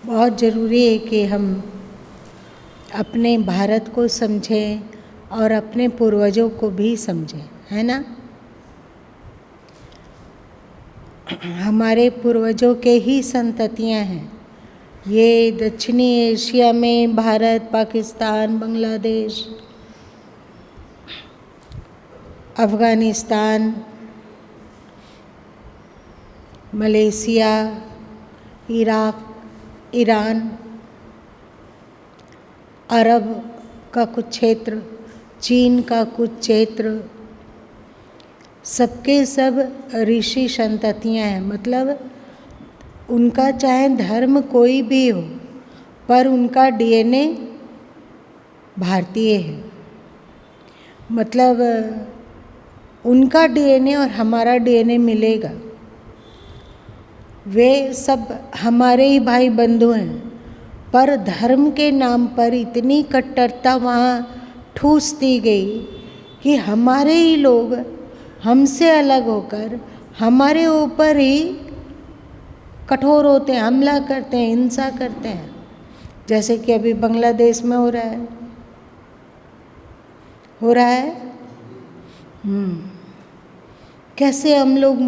बहुत ज़रूरी है कि हम अपने भारत को समझें और अपने पूर्वजों को भी समझें, है ना। हमारे पूर्वजों के ही संततियाँ हैं ये। दक्षिणी एशिया में Bharat, Pakistan, Bangladesh, Afghanistan, Malaysia, Iraq, Iran, Arab का कुछ क्षेत्र, चीन का कुछ क्षेत्र, सबके सब ऋषि संततियाँ हैं। मतलब उनका चाहे धर्म कोई भी हो, पर उनका डीएनए भारतीय है। मतलब उनका डीएनए और हमारा डीएनए मिलेगा। वे सब हमारे ही भाई बंधु हैं, पर धर्म के नाम पर इतनी कट्टरता वहाँ ठूस दी गई कि हमारे ही लोग हमसे अलग होकर हमारे ऊपर ही कठोर होते हैं, हमला करते हैं, हिंसा करते हैं। जैसे कि अभी बांग्लादेश में हो रहा है। कैसे हम लोग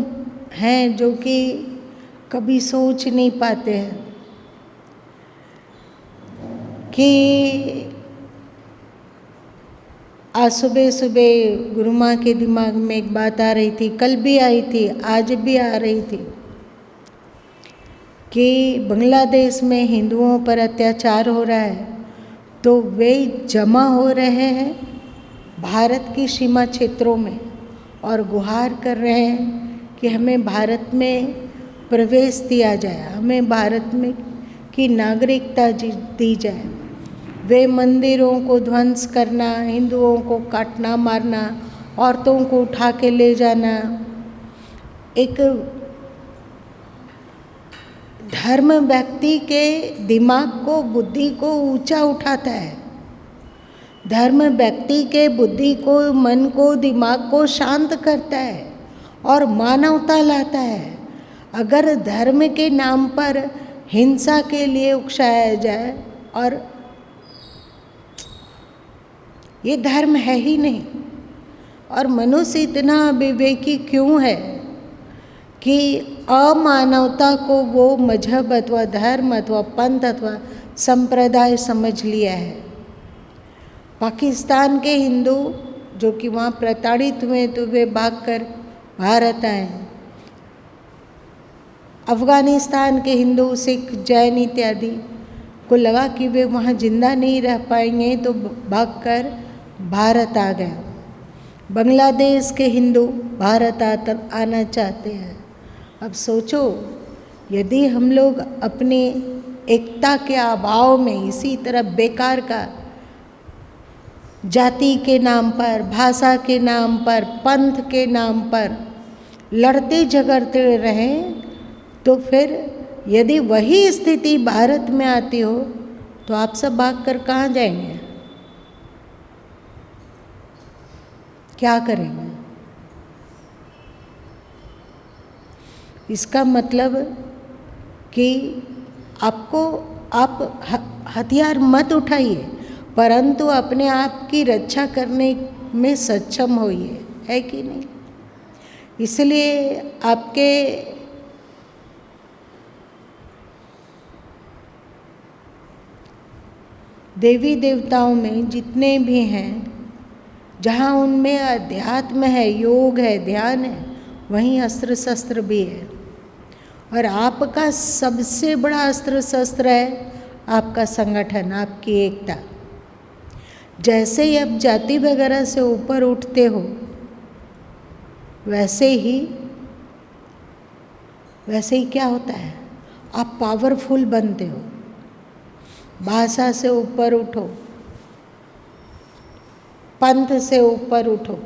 हैं जो कि कभी सोच नहीं पाते हैं कि आज सुबह सुबह गुरु माँ के दिमाग में एक बात आ रही थी, कल भी आई थी, आज भी आ रही थी कि बांग्लादेश में हिंदुओं पर अत्याचार हो रहा है, तो वे जमा हो रहे हैं भारत की सीमा क्षेत्रों में और गुहार कर रहे हैं कि हमें भारत में प्रवेश दिया जाए, हमें भारत में की नागरिकता दी जाए। वे मंदिरों को ध्वंस करना, हिंदुओं को काटना मारना, औरतों को उठा के ले जाना, एक धर्म व्यक्ति के दिमाग को, बुद्धि को ऊंचा उठाता है। धर्म व्यक्ति के बुद्धि को, मन को, दिमाग को शांत करता है और मानवता लाता है। अगर धर्म के नाम पर हिंसा के लिए उकसाया जाए, और ये धर्म है ही नहीं। और मनुष्य इतना अविवेकी क्यों है कि अमानवता को वो मजहब अथवा धर्म अथवा पंथ अथवा संप्रदाय समझ लिया है। पाकिस्तान के हिंदू जो कि वहाँ प्रताड़ित हुए तो वे भागकर भारत आए। अफ़गानिस्तान के हिंदू, सिख, जैन इत्यादि को लगा कि वे वहाँ जिंदा नहीं रह पाएंगे तो भागकर भारत आ गए। बांग्लादेश के हिंदू भारत आना चाहते हैं। अब सोचो, यदि हम लोग अपने एकता के अभाव में इसी तरह बेकार का जाति के नाम पर, भाषा के नाम पर, पंथ के नाम पर लड़ते झगड़ते रहें, तो फिर यदि वही स्थिति भारत में आती हो तो आप सब भागकर कहाँ जाएंगे, क्या करेंगे? इसका मतलब कि आप हथियार मत उठाइए, परंतु अपने आप की रक्षा करने में सक्षम होइए, है कि नहीं। इसलिए आपके देवी देवताओं में जितने भी हैं, जहाँ उनमें अध्यात्म है, योग है, ध्यान है, वहीं अस्त्र शस्त्र भी है। और आपका सबसे बड़ा अस्त्र शस्त्र है आपका संगठन, आपकी एकता। जैसे ही आप जाति वगैरह से ऊपर उठते हो, वैसे ही क्या होता है, आप पावरफुल बनते हो। भाषा से ऊपर उठो, पंथ से ऊपर उठो।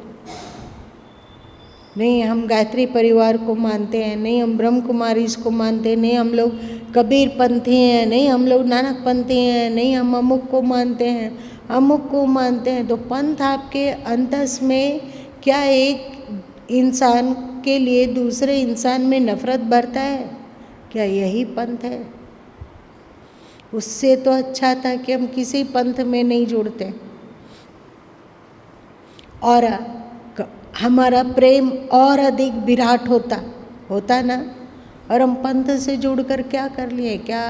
नहीं हम गायत्री परिवार को मानते हैं, नहीं हम ब्रह्म कुमारी को मानते हैं, नहीं हम लोग कबीर पंथी हैं, नहीं हम लोग नानक पंथी हैं, नहीं हम अमुक को मानते हैं, अमुक को मानते हैं। तो पंथ आपके अंतस में क्या एक इंसान के लिए दूसरे इंसान में नफरत भरता है? क्या यही पंथ है? उससे तो अच्छा था कि हम किसी पंथ में नहीं जुड़ते और हमारा प्रेम और अधिक विराट होता ना। और हम पंथ से जुड़कर क्या कर लिए? क्या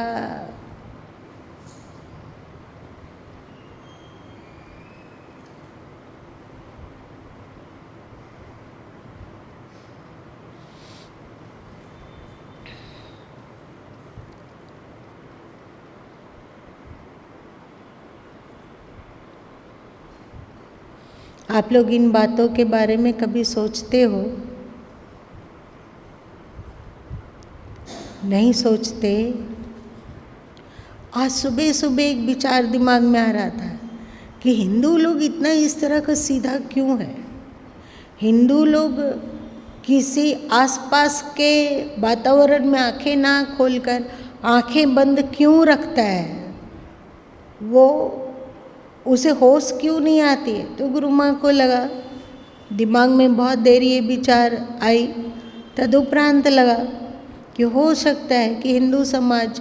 आप लोग इन बातों के बारे में कभी सोचते हो? नहीं सोचते। आज सुबह सुबह एक विचार दिमाग में आ रहा था कि हिंदू लोग इतना इस तरह का सीधा क्यों है? हिंदू लोग किसी आसपास के वातावरण में आंखें ना खोलकर आंखें बंद क्यों रखता है? वो उसे होश क्यों नहीं आती है? तो गुरु माँ को लगा, दिमाग में बहुत देर ये विचार आई, तदुपरांत लगा कि हो सकता है कि हिंदू समाज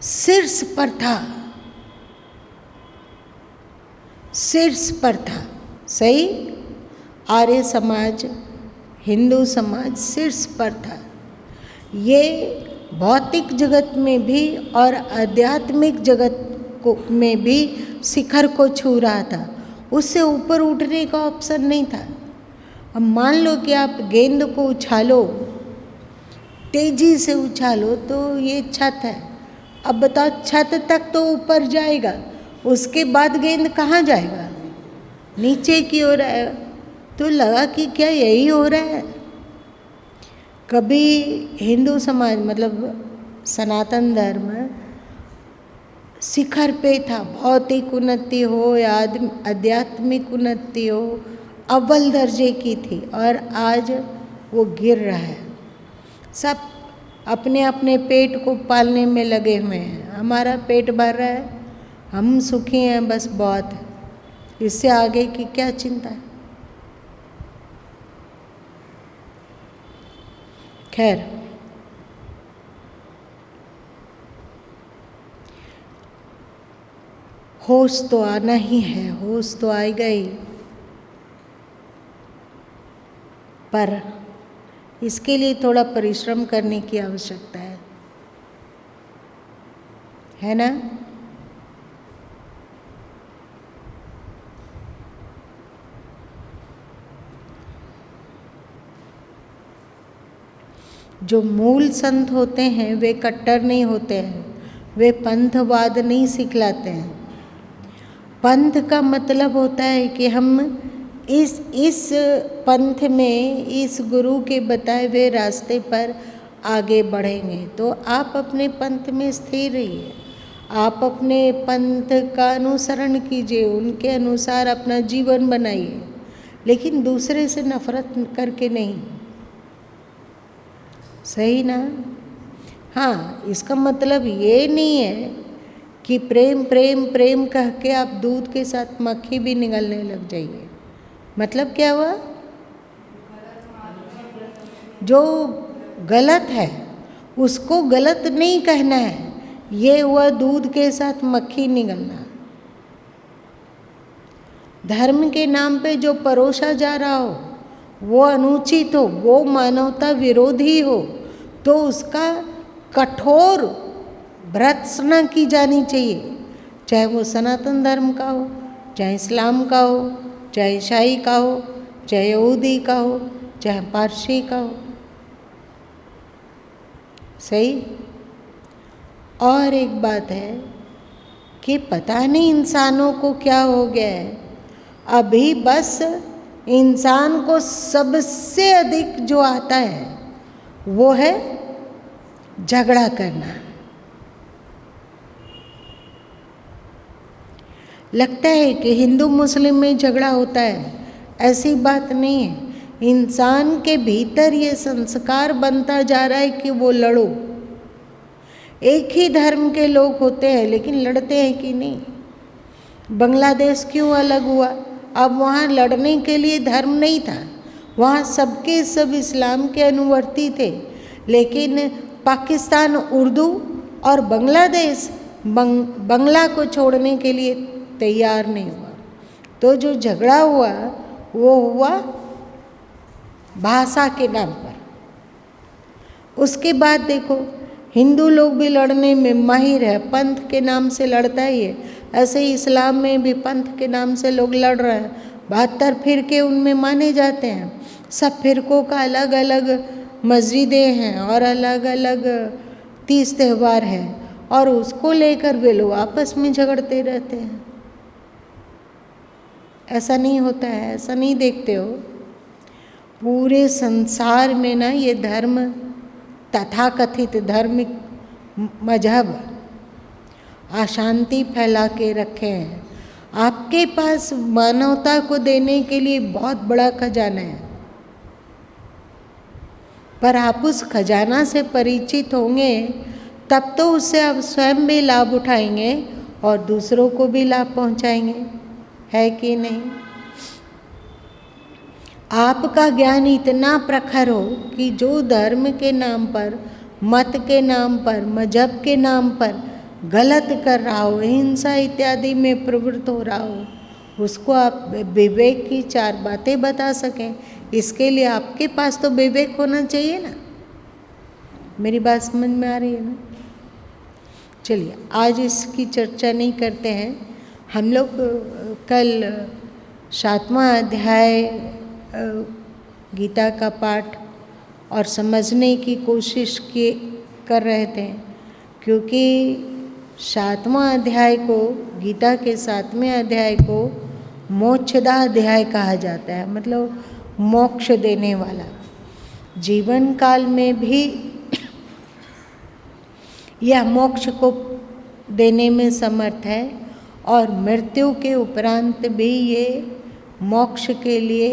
शीर्ष पर था, शीर्ष पर था। सही? आर्य समाज, हिंदू समाज शीर्ष पर था। ये भौतिक जगत में भी और आध्यात्मिक जगत में भी शिखर को छू रहा था। उससे ऊपर उठने का ऑप्शन नहीं था। अब मान लो कि आप गेंद को उछालो, तेजी से उछालो, तो ये छत है। अब बताओ, छत तक तो ऊपर जाएगा, उसके बाद गेंद कहाँ जाएगा? नीचे की ओर आएगा। तो लगा कि क्या यही हो रहा है? कभी हिंदू समाज मतलब सनातन धर्म शिखर पे था, भौतिक उन्नति हो या आध्यात्मिक उन्नति हो, अव्वल दर्जे की थी, और आज वो गिर रहा है। सब अपने अपने पेट को पालने में लगे हुए हैं। हमारा पेट भर रहा है, हम सुखी हैं, बस बहुत है। इससे आगे की क्या चिंता है? खैर, होश तो आना ही है, होश तो आएगा ही, पर इसके लिए थोड़ा परिश्रम करने की आवश्यकता है ना? जो मूल संत होते हैं वे कट्टर नहीं होते हैं, वे पंथवाद नहीं सिखलाते हैं। पंथ का मतलब होता है कि हम इस पंथ में, इस गुरु के बताए हुए रास्ते पर आगे बढ़ेंगे। तो आप अपने पंथ में स्थिर रहिए, आप अपने पंथ का अनुसरण कीजिए, उनके अनुसार अपना जीवन बनाइए, लेकिन दूसरे से नफरत करके नहीं। सही ना? हाँ, इसका मतलब ये नहीं है कि प्रेम प्रेम प्रेम कह के आप दूध के साथ मक्खी भी निगलने लग जाइए। मतलब क्या हुआ? जो गलत है उसको गलत नहीं कहना है, ये हुआ दूध के साथ मक्खी निगलना। धर्म के नाम पे जो परोसा जा रहा हो वो अनुचित हो, वो मानवता विरोधी हो, तो उसका कठोर भर्त्सना की जानी चाहिए। चाहे वो सनातन धर्म का हो, चाहे इस्लाम का हो, चाहे ईसाई का हो, चाहे यहूदी का हो, चाहे पारसी का हो। सही? और एक बात है कि पता नहीं इंसानों को क्या हो गया है, अभी बस इंसान को सबसे अधिक जो आता है वो है झगड़ा करना। लगता है कि हिंदू मुस्लिम में झगड़ा होता है, ऐसी बात नहीं है। इंसान के भीतर ये संस्कार बनता जा रहा है कि वो लड़ो। एक ही धर्म के लोग होते हैं लेकिन लड़ते हैं कि नहीं? बांग्लादेश क्यों अलग हुआ? अब वहाँ लड़ने के लिए धर्म नहीं था, वहाँ सबके सब इस्लाम के अनुवर्ती थे, लेकिन पाकिस्तान उर्दू और बांग्लादेश बंगला को छोड़ने के लिए तैयार नहीं हुआ। तो जो झगड़ा हुआ वो हुआ भाषा के नाम पर। उसके बाद देखो हिंदू लोग भी लड़ने में माहिर है, पंथ के नाम से लड़ता ही है। ऐसे ही इस्लाम में भी पंथ के नाम से लोग लड़ रहे हैं। 72 फिरके उनमें माने जाते हैं। सब फिरकों का अलग अलग मस्जिदें हैं और अलग अलग 30 त्यौहार हैं, और उसको लेकर वे लोग आपस में झगड़ते रहते हैं। ऐसा नहीं होता है, ऐसा नहीं देखते हो। पूरे संसार में ना ये धर्म, तथाकथित धार्मिक मजहब अशांति फैला के रखे हैं। आपके पास मानवता को देने के लिए बहुत बड़ा खजाना है, पर आप उस खजाना से परिचित होंगे तब तो उससे आप स्वयं भी लाभ उठाएंगे और दूसरों को भी लाभ पहुंचाएंगे, है कि नहीं? आपका ज्ञान इतना प्रखर हो कि जो धर्म के नाम पर, मत के नाम पर, मजहब के नाम पर गलत कर रहा हो, हिंसा इत्यादि में प्रवृत्त हो रहा हो, उसको आप विवेक की 4 बातें बता सकें। इसके लिए आपके पास तो विवेक होना चाहिए ना। मेरी बात समझ में आ रही है ना? चलिए आज इसकी चर्चा नहीं करते हैं। हम लोग कल 7वां अध्याय गीता का पाठ और समझने की कोशिश कर रहे थे, क्योंकि 7वां अध्याय को, गीता के 7वें अध्याय को मोक्षदा अध्याय कहा जाता है, मतलब मोक्ष देने वाला। जीवन काल में भी यह मोक्ष को देने में समर्थ है और मृत्यु के उपरांत भी ये मोक्ष के लिए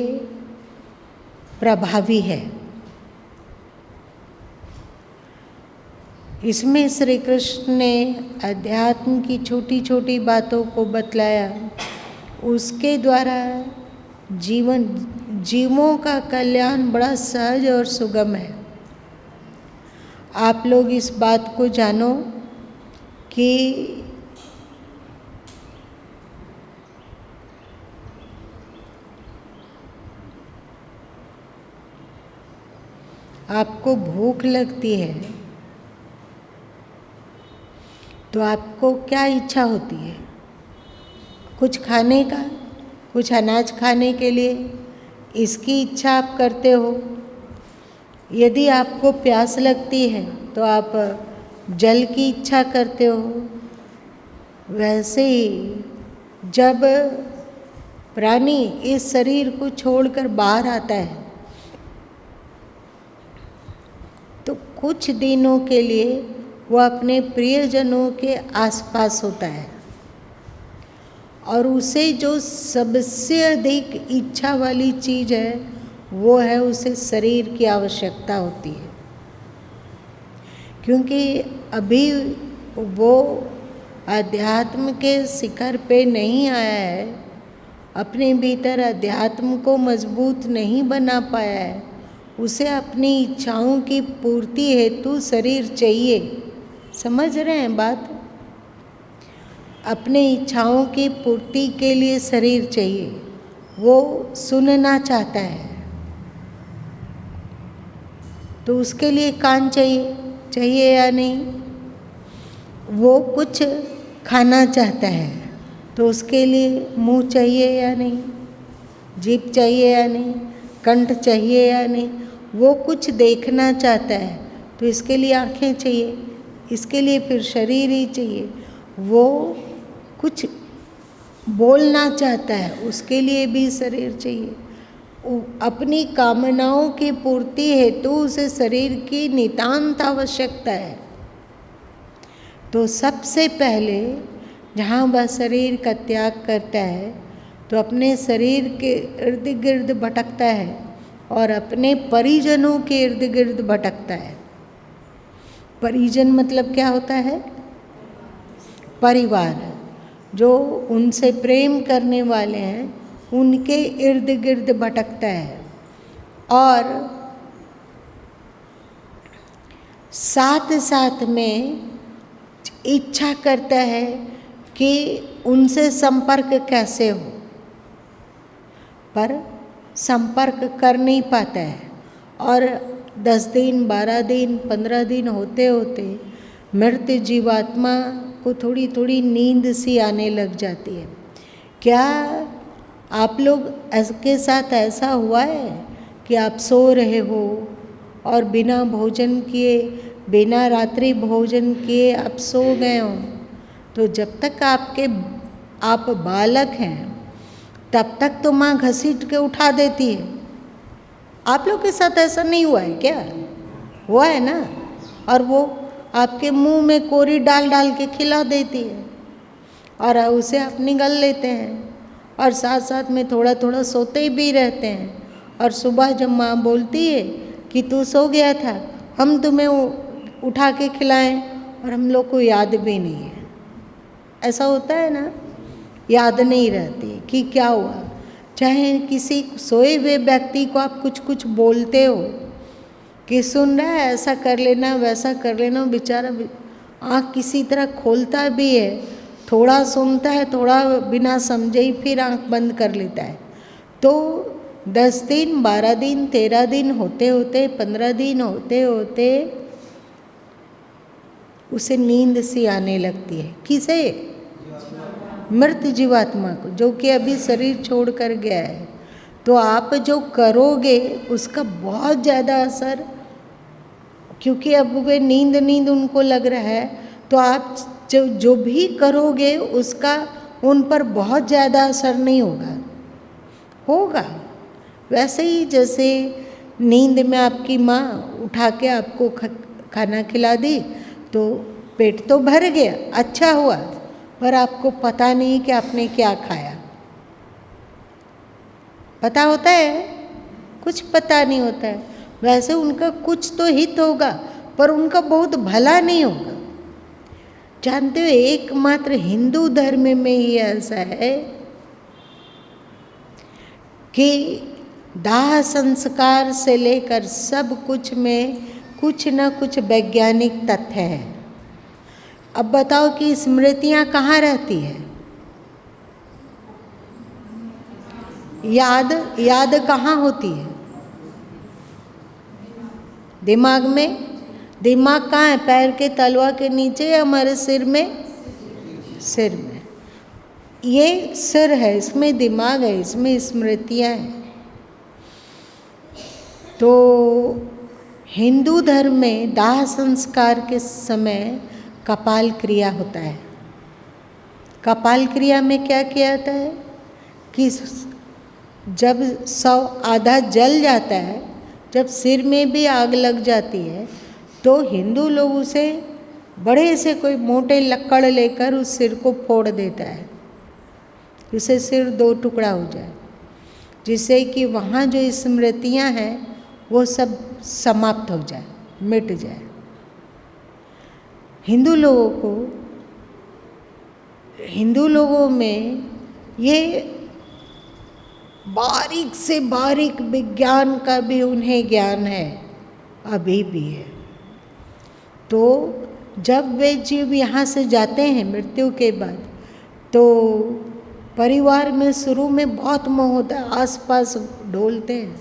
प्रभावी है। इसमें श्री कृष्ण ने अध्यात्म की छोटी छोटी बातों को बतलाया, उसके द्वारा जीवों का कल्याण बड़ा सहज और सुगम है। आप लोग इस बात को जानो कि आपको भूख लगती है तो आपको क्या इच्छा होती है? कुछ खाने का, कुछ अनाज खाने के लिए इसकी इच्छा आप करते हो। यदि आपको प्यास लगती है तो आप जल की इच्छा करते हो। वैसे ही जब प्राणी इस शरीर को छोड़कर बाहर आता है तो कुछ दिनों के लिए वो अपने प्रियजनों के आसपास होता है, और उसे जो सबसे अधिक इच्छा वाली चीज़ है वो है उसे शरीर की आवश्यकता होती है, क्योंकि अभी वो अध्यात्म के शिखर पे नहीं आया है, अपने भीतर अध्यात्म को मजबूत नहीं बना पाया है। उसे अपनी इच्छाओं की पूर्ति हेतु शरीर चाहिए। समझ रहे हैं बात? अपने इच्छाओं की पूर्ति के लिए शरीर चाहिए। वो सुनना चाहता है तो उसके लिए कान चाहिए या नहीं? वो कुछ खाना चाहता है तो उसके लिए मुंह चाहिए या नहीं? जीभ चाहिए या नहीं? कंठ चाहिए या नहीं? वो कुछ देखना चाहता है तो इसके लिए आँखें चाहिए, इसके लिए फिर शरीर ही चाहिए। वो कुछ बोलना चाहता है, उसके लिए भी शरीर चाहिए। अपनी कामनाओं की पूर्ति हेतु उसे शरीर की नितांत आवश्यकता है। तो सबसे पहले जहाँ वह शरीर का त्याग करता है तो अपने शरीर के इर्द गिर्द भटकता है और अपने परिजनों के इर्द गिर्द भटकता है। परिजन मतलब क्या होता है? परिवार, जो उनसे प्रेम करने वाले हैं उनके इर्द गिर्द भटकता है। और साथ साथ में इच्छा करता है कि उनसे संपर्क कैसे हो, पर संपर्क कर नहीं पाता है। और 10 दिन, 12 दिन, 15 दिन होते होते मृत जीवात्मा को थोड़ी थोड़ी नींद सी आने लग जाती है। क्या आप लोग के साथ ऐसा हुआ है कि आप सो रहे हो और बिना भोजन किए, बिना रात्रि भोजन किए आप सो गए हो? तो जब तक आप बालक हैं तब तक तो माँ घसीट के उठा देती है। आप लोग के साथ ऐसा नहीं हुआ है क्या? हुआ है ना? और वो आपके मुंह में कोरी डाल डाल के खिला देती है और उसे आप निगल लेते हैं और साथ साथ में थोड़ा थोड़ा सोते भी रहते हैं। और सुबह जब माँ बोलती है कि तू सो गया था, हम तुम्हें उठा के खिलाएं, और हम लोग को याद भी नहीं है। ऐसा होता है ना, याद नहीं रहती कि क्या हुआ। चाहे किसी सोए हुए व्यक्ति को आप कुछ कुछ बोलते हो कि सुन रहा है, ऐसा कर लेना, वैसा कर लेना, बेचारा आँख किसी तरह खोलता भी है, थोड़ा सुनता है, थोड़ा बिना समझे ही फिर आँख बंद कर लेता है। तो 10 दिन, 12 दिन, 13 दिन होते होते, 15 दिन होते होते उसे नींद सी आने लगती है। किसे? मृत जीवात्मा को, जो कि अभी शरीर छोड़ कर गया है। तो आप जो करोगे उसका बहुत ज़्यादा असर, क्योंकि अब वे नींद उनको लग रहा है, तो आप जो भी करोगे उसका उन पर बहुत ज़्यादा असर नहीं होगा। वैसे ही जैसे नींद में आपकी माँ उठा के आपको खाना खिला दी तो पेट तो भर गया, अच्छा हुआ, पर आपको पता नहीं कि आपने क्या खाया। पता होता है? कुछ पता नहीं होता है। वैसे उनका कुछ तो हित होगा, पर उनका बहुत भला नहीं होगा। जानते हो, एकमात्र हिंदू धर्म में ही ऐसा है कि दाह संस्कार से लेकर सब कुछ में कुछ न कुछ वैज्ञानिक तथ्य है। अब बताओ कि स्मृतियाँ कहाँ रहती है? याद कहाँ होती है? दिमाग में। दिमाग कहाँ है? पैर के तलवा के नीचे या हमारे सिर में? सिर में। ये सिर है, इसमें दिमाग है, इसमें स्मृतियाँ हैं। तो हिंदू धर्म में दाह संस्कार के समय कपाल क्रिया होता है। कपाल क्रिया में क्या किया जाता है कि जब शव आधा जल जाता है, जब सिर में भी आग लग जाती है, तो हिंदू लोग उसे बड़े से कोई मोटे लकड़ लेकर उस सिर को फोड़ देता है, जिससे सिर 2 टुकड़ा हो जाए, जिससे कि वहाँ जो स्मृतियाँ हैं वो सब समाप्त हो जाए, मिट जाए। हिंदू लोगों में ये बारीक से बारीक विज्ञान का भी उन्हें ज्ञान है, अभी भी है। तो जब वे जीव यहाँ से जाते हैं मृत्यु के बाद, तो परिवार में शुरू में बहुत मोह होता है, आसपास ढोलते हैं,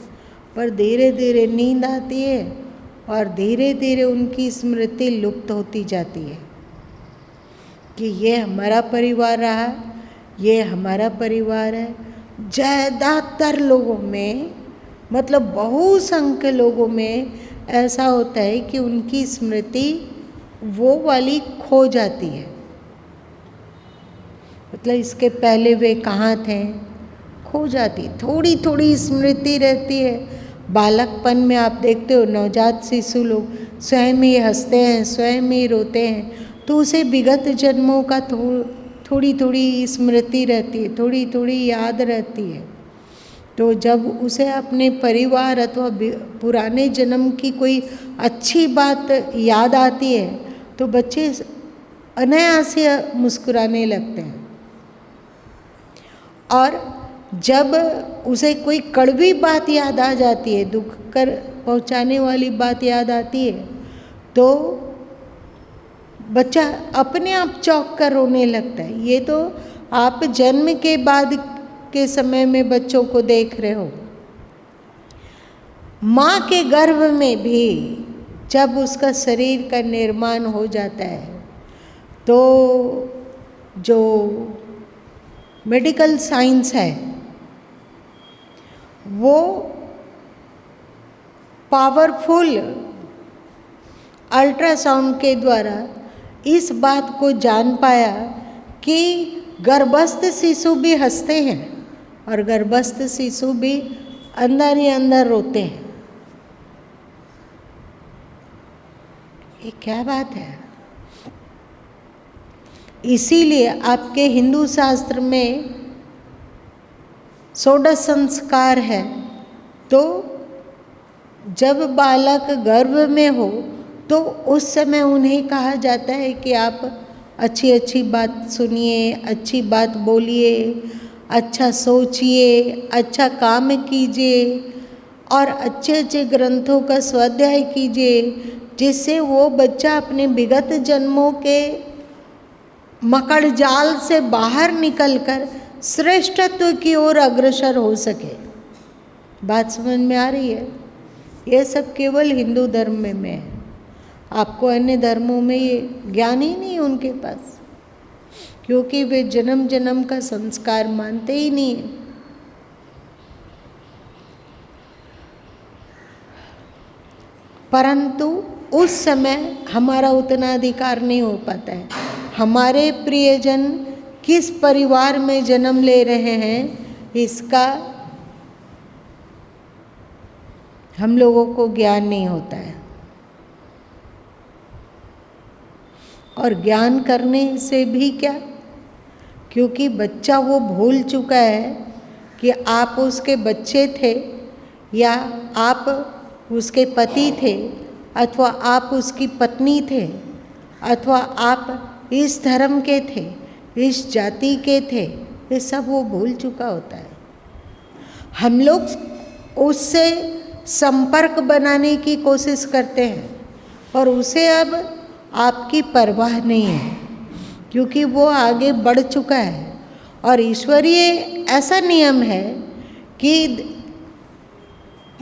पर धीरे धीरे नींद आती है और धीरे धीरे उनकी स्मृति लुप्त होती जाती है कि ये हमारा परिवार रहा, ये हमारा परिवार है। ज़्यादातर लोगों में, मतलब बहुसंख्य लोगों में ऐसा होता है कि उनकी स्मृति वो वाली खो जाती है। मतलब इसके पहले वे कहाँ थे, खो जाती। थोड़ी थोड़ी स्मृति रहती है। बालकपन में आप देखते हो नवजात शिशु लोग स्वयं ही हंसते हैं, स्वयं ही रोते हैं, तो उसे विगत जन्मों का थोड़ी थोड़ी स्मृति रहती है, थोड़ी थोड़ी याद रहती है। तो जब उसे अपने परिवार अथवा पुराने जन्म की कोई अच्छी बात याद आती है तो बच्चे अनायास से मुस्कुराने लगते हैं। और जब उसे कोई कड़वी बात याद आ जाती है, दुख कर पहुंचाने वाली बात याद आती है, तो बच्चा अपने आप चौंक कर रोने लगता है। ये तो आप जन्म के बाद के समय में बच्चों को देख रहे हो। माँ के गर्भ में भी जब उसका शरीर का निर्माण हो जाता है तो जो मेडिकल साइंस है वो पावरफुल अल्ट्रासाउंड के द्वारा इस बात को जान पाया कि गर्भस्थ शिशु भी हंसते हैं और गर्भस्थ शिशु भी अंदर ही अंदर रोते हैं। ये क्या बात है। इसीलिए आपके हिंदू शास्त्र में षोडश संस्कार है, तो जब बालक गर्भ में हो तो उस समय उन्हें कहा जाता है कि आप अच्छी अच्छी बात सुनिए, अच्छी बात बोलिए, अच्छा सोचिए, अच्छा काम कीजिए और अच्छे अच्छे ग्रंथों का स्वाध्याय कीजिए, जिससे वो बच्चा अपने विगत जन्मों के मकड़ जाल से बाहर निकलकर श्रेष्ठत्व की ओर अग्रसर हो सके। बात समझ में आ रही है? ये सब केवल हिंदू धर्म में है। आपको अन्य धर्मों में ये ज्ञान ही नहीं है उनके पास, क्योंकि वे जन्म जन्म का संस्कार मानते ही नहीं है। परंतु उस समय हमारा उतना अधिकार नहीं हो पाता है। हमारे प्रियजन किस परिवार में जन्म ले रहे हैं इसका हम लोगों को ज्ञान नहीं होता है। और ज्ञान करने से भी क्या, क्योंकि बच्चा वो भूल चुका है कि आप उसके बच्चे थे या आप उसके पति थे अथवा आप उसकी पत्नी थे अथवा आप इस धर्म के थे, इस जाति के थे, ये सब वो भूल चुका होता है। हम लोग उससे संपर्क बनाने की कोशिश करते हैं और उसे अब आपकी परवाह नहीं है, क्योंकि वो आगे बढ़ चुका है। और ईश्वरीय ऐसा नियम है कि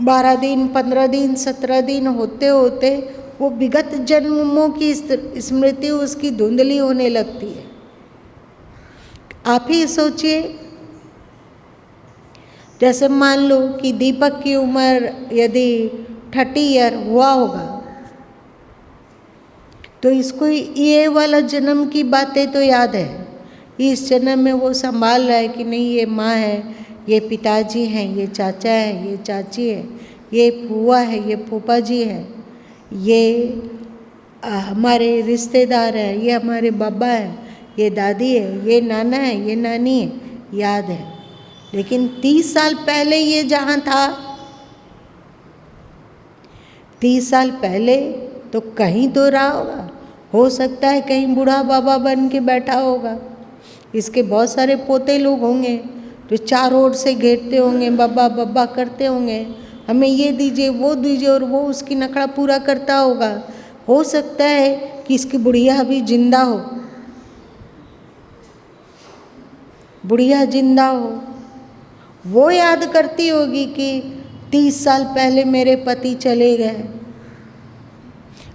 12 दिन, 15 दिन, 17 दिन होते होते वो विगत जन्मों की स्मृति उसकी धुंधली होने लगती है। आप ही सोचिए, जैसे मान लो कि दीपक की उम्र यदि 30 ईयर हुआ होगा, तो इसको ये वाला जन्म की बातें तो याद है। इस जन्म में वो संभाल रहा है कि नहीं, ये माँ है, ये पिताजी हैं, ये चाचा है, ये चाची है, ये फूआ है, ये फूफा जी है, ये हमारे रिश्तेदार हैं, ये हमारे बाबा हैं, ये दादी है, ये नाना है, ये नानी है, याद है। लेकिन 30 साल पहले ये जहाँ था, 30 साल पहले तो कहीं तो रहा होगा। हो सकता है कहीं बूढ़ा बाबा बन के बैठा होगा। इसके बहुत सारे पोते लोग होंगे जो चारों ओर से घेरते होंगे, बाबा बाबा करते होंगे, हमें ये दीजिए वो दीजिए, और वो उसकी नखड़ा पूरा करता होगा। हो सकता है कि इसकी बुढ़िया भी जिंदा हो, बुढ़िया जिंदा हो, वो याद करती होगी कि 30 साल पहले मेरे पति चले गए।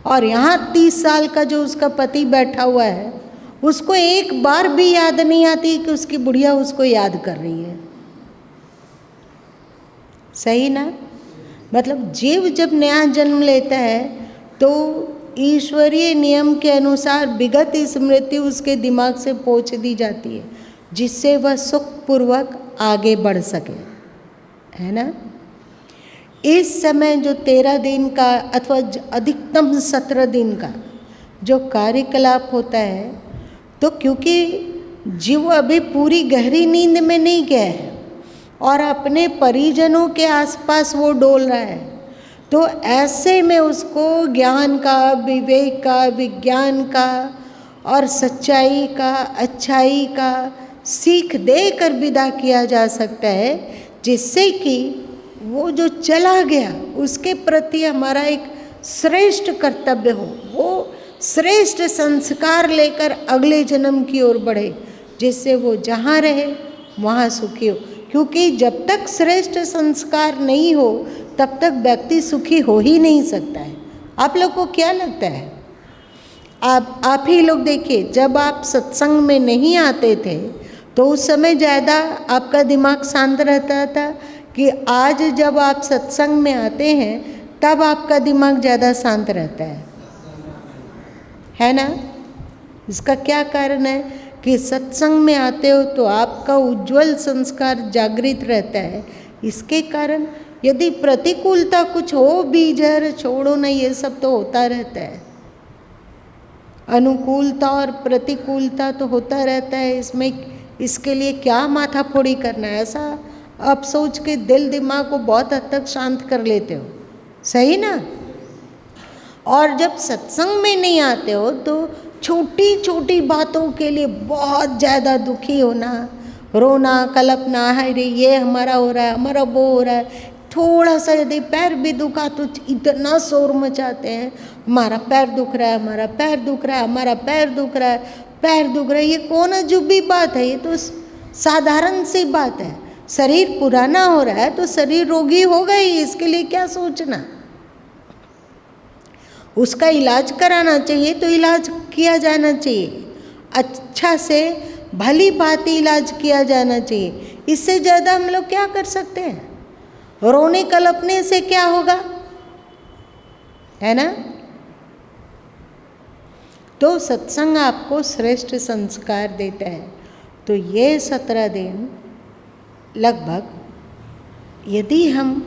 और यहाँ 30 साल का जो उसका पति बैठा हुआ है, उसको एक बार भी याद नहीं आती कि उसकी बुढ़िया उसको याद कर रही है। सही ना? मतलब जीव जब नया जन्म लेता है तो ईश्वरीय नियम के अनुसार विगत स्मृति उसके दिमाग से पोंछ दी जाती है, जिससे वह सुखपूर्वक आगे बढ़ सके, है ना? इस समय जो 13 दिन का अथवा अधिकतम 17 दिन का जो कार्यकलाप होता है, तो क्योंकि जीव अभी पूरी गहरी नींद में नहीं गया है और अपने परिजनों के आसपास वो डोल रहा है, तो ऐसे में उसको ज्ञान का, विवेक का, विज्ञान का और सच्चाई का, अच्छाई का सीख देकर विदा किया जा सकता है, जिससे कि वो जो चला गया उसके प्रति हमारा एक श्रेष्ठ कर्तव्य हो, वो श्रेष्ठ संस्कार लेकर अगले जन्म की ओर बढ़े, जिससे वो जहाँ रहे वहाँ सुखी हो। क्योंकि जब तक श्रेष्ठ संस्कार नहीं हो तब तक व्यक्ति सुखी हो ही नहीं सकता है। आप लोग को क्या लगता है? आप ही लोग देखिए, जब आप सत्संग में नहीं आते थे तो उस समय ज़्यादा आपका दिमाग शांत रहता था कि आज जब आप सत्संग में आते हैं तब आपका दिमाग ज़्यादा शांत रहता है ना? इसका क्या कारण है कि सत्संग में आते हो तो आपका उज्जवल संस्कार जागृत रहता है। इसके कारण यदि प्रतिकूलता कुछ हो भी, जहर छोड़ो ना, ये सब तो होता रहता है। अनुकूलता और प्रतिकूलता तो होता रहता है, इसमें इसके लिए क्या माथाफोड़ी करना है? ऐसा आप सोच के दिल दिमाग को बहुत हद तक शांत कर लेते हो, सही ना? और जब सत्संग में नहीं आते हो तो छोटी छोटी बातों के लिए बहुत ज़्यादा दुखी होना, रोना, कल्पना, है रे ये हमारा हो रहा है, हमारा वो हो रहा है। थोड़ा सा यदि पैर भी दुखा तो इतना शोर मचाते हैं, हमारा पैर दुख रहा है, हमारा पैर दुख रहा है, हमारा पैर दुख रहा है, पैर दुख रहा है। ये कौन अजूबी बात है? ये तो साधारण सी बात है। शरीर पुराना हो रहा है तो शरीर रोगी होगा ही, इसके लिए क्या सोचना। उसका इलाज कराना चाहिए तो इलाज किया जाना चाहिए, अच्छा से भली भांति इलाज किया जाना चाहिए। इससे ज़्यादा हम लोग क्या कर सकते हैं? रोने कलपने से क्या होगा, है ना? तो सत्संग आपको श्रेष्ठ संस्कार देता है। तो ये 17 दिन लगभग यदि हम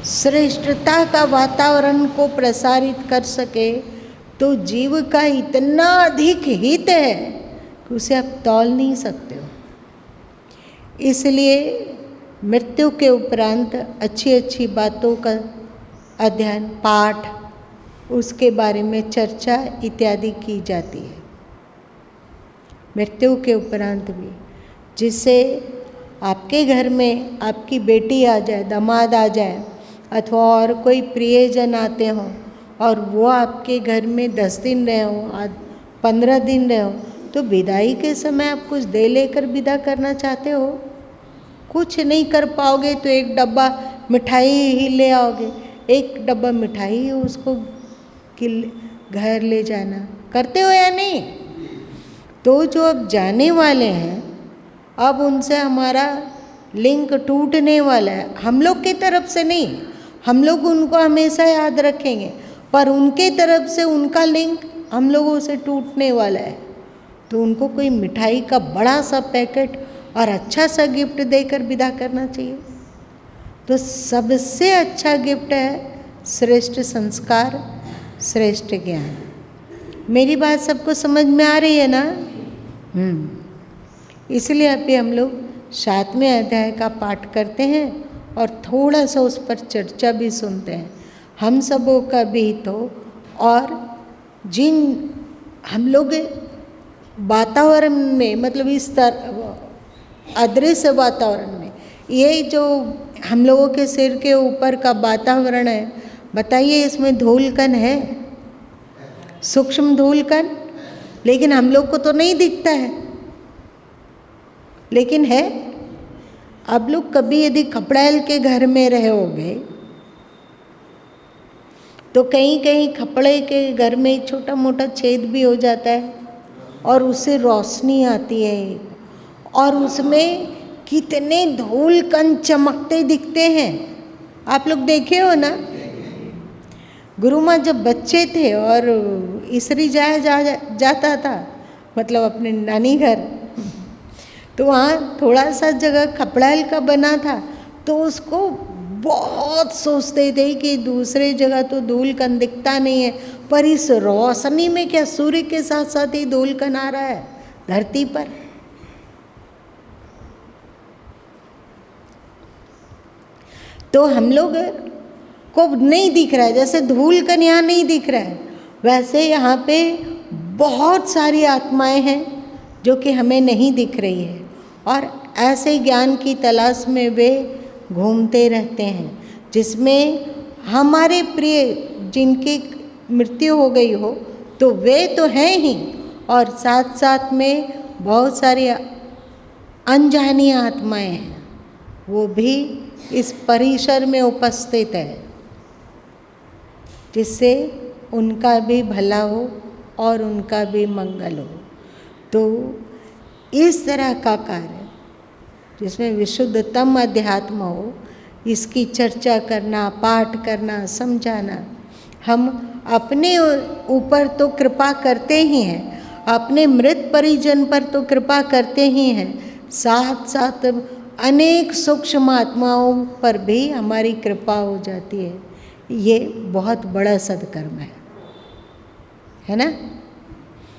श्रेष्ठता का वातावरण को प्रसारित कर सके तो जीव का इतना अधिक हित है कि उसे आप तौल नहीं सकते हो। इसलिए मृत्यु के उपरांत अच्छी अच्छी बातों का अध्ययन, पाठ, उसके बारे में चर्चा इत्यादि की जाती है मृत्यु के उपरांत भी, जिससे आपके घर में आपकी बेटी आ जाए, दामाद आ जाए अथवा और कोई प्रियजन आते हों और वो आपके घर में 10 दिन रहे हों, 15 दिन रहे हों, तो विदाई के समय आप कुछ दे लेकर विदा करना चाहते हो। कुछ नहीं कर पाओगे तो एक डब्बा मिठाई ही ले आओगे, एक डब्बा मिठाई उसको घर ले जाना, करते हो या नहीं? तो जो अब जाने वाले हैं, अब उनसे हमारा लिंक टूटने वाला है। हम लोग की तरफ से नहीं, हम लोग उनको हमेशा याद रखेंगे, पर उनके तरफ से उनका लिंक हम लोगों से टूटने वाला है। तो उनको कोई मिठाई का बड़ा सा पैकेट और अच्छा सा गिफ्ट देकर विदा करना चाहिए। तो सबसे अच्छा गिफ्ट है श्रेष्ठ संस्कार, श्रेष्ठ ज्ञान। मेरी बात सबको समझ में आ रही है ना? इसलिए अभी हम लोग 7वें अध्याय का पाठ करते हैं और थोड़ा सा उस पर चर्चा भी सुनते हैं। हम सबों का भी तो, और जिन हम लोग वातावरण में, मतलब इस तरह अदृश्य वातावरण में, ये जो हम लोगों के सिर के ऊपर का वातावरण है, बताइए इसमें धूलकण है, सूक्ष्म धूलकण, लेकिन हम लोग को तो नहीं दिखता है, लेकिन है। आप लोग कभी यदि खपड़ैल के घर में रहे होंगे तो कहीं कहीं खपड़े के घर में एक छोटा मोटा छेद भी हो जाता है और उससे रोशनी आती है और उसमें कितने धूल कण चमकते दिखते हैं। आप लोग देखे हो ना? गुरु माँ जब बच्चे थे और इसरी जाता था, मतलब अपने नानी घर, तो वहाँ थोड़ा सा जगह खपड़ैल का बना था, तो उसको बहुत सोचते थे कि दूसरे जगह तो धूलकण दिखता नहीं है, पर इस रोशनी में क्या सूर्य के साथ साथ ही धूलकण आ रहा है धरती पर। तो हम लोग को नहीं दिख रहा है, जैसे धूलकण यहाँ नहीं दिख रहा है, वैसे यहाँ पे बहुत सारी आत्माएं हैं जो कि हमें नहीं दिख रही है, और ऐसे ज्ञान की तलाश में वे घूमते रहते हैं जिसमें हमारे प्रिय जिनकी मृत्यु हो गई हो तो वे तो हैं ही, और साथ साथ में बहुत सारी अनजानी आत्माएं हैं, वो भी इस परिसर में उपस्थित है, जिससे उनका भी भला हो और उनका भी मंगल हो। तो इस तरह का कार्य जिसमें विशुद्धतम अध्यात्म हो, इसकी चर्चा करना, पाठ करना, समझाना, हम अपने ऊपर तो कृपा करते ही हैं, अपने मृत परिजन पर तो कृपा करते ही हैं, साथ साथ अनेक सूक्ष्म आत्माओं पर भी हमारी कृपा हो जाती है। ये बहुत बड़ा सत्कर्म है ना।